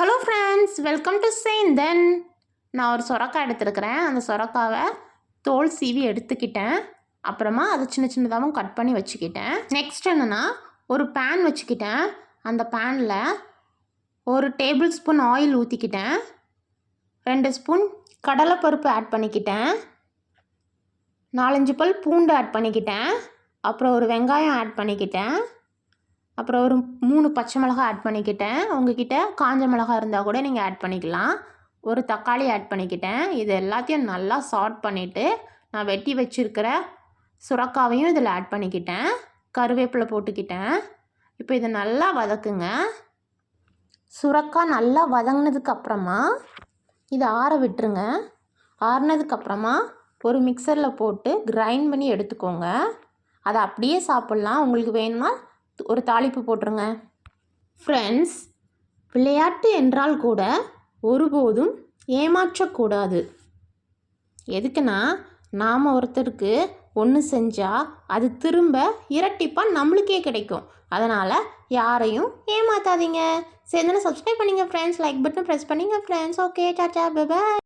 Hello friends, welcome to Senthan. நான் ஒரு சொரக்காய் எடுத்துருக்கிறேன். அந்த சொரக்காவை தோல் சீவி எடுத்துக்கிட்டேன். அப்புறமா அதை சின்ன சின்னதாகவும் கட் பண்ணி வச்சுக்கிட்டேன். நெக்ஸ்ட் என்னென்னா, ஒரு பேன் வச்சுக்கிட்டேன். அந்த பேனில் ஒரு டேபிள் ஸ்பூன் ஆயில் ஊற்றிக்கிட்டேன். 2 ஸ்பூன் கடலைப்பருப்பு ஆட் பண்ணிக்கிட்டேன். 4-5 பல் பூண்டு ஆட் பண்ணிக்கிட்டேன். அப்புறம் ஒரு வெங்காயம் ஆட் பண்ணிக்கிட்டேன். அப்புறம் ஒரு 3 பச்சை மிளகாய் ஆட் பண்ணிக்கிட்டேன். உங்ககிட்ட காஞ்ச மிளகாய் இருந்தால் கூட நீங்கள் ஆட் பண்ணிக்கலாம். ஒரு தக்காளி ஆட் பண்ணிக்கிட்டேன். இது எல்லாத்தையும் நல்லா சாட் பண்ணிவிட்டு நான் வெட்டி வச்சுருக்கிற சுரக்காவையும் இதில் ஆட் பண்ணிக்கிட்டேன். கருவேப்பிலை போட்டுக்கிட்டேன். இப்போ இதை நல்லா வதக்குங்க. சுரக்காய் நல்லா வதங்கினதுக்கப்புறமா இதை ஆற விட்டுருங்க. ஆறினதுக்கப்புறமா ஒரு மிக்சரில் போட்டு கிரைண்ட் பண்ணி எடுத்துக்கோங்க. அதை அப்படியே சாப்பிட்லாம். உங்களுக்கு வேணுமா ஒரு தாளிப்பு போட்டுருங்க. ஃப்ரெண்ட்ஸ், விளையாட்டு என்றால் கூட ஒருபோதும் ஏமாற்றக்கூடாது. எதுக்குன்னா, நாம் ஒருத்தருக்கு ஒன்று செஞ்சால் அது திரும்ப இரட்டிப்பாக நம்மளுக்கே கிடைக்கும். அதனால் யாரையும் ஏமாற்றாதீங்க. சேர்ந்து சப்ஸ்கிரைப் பண்ணிங்க ஃப்ரெண்ட்ஸ். லைக் பட்டன் ப்ரெஸ் பண்ணிங்க friends. Okay, Tata, bye bye.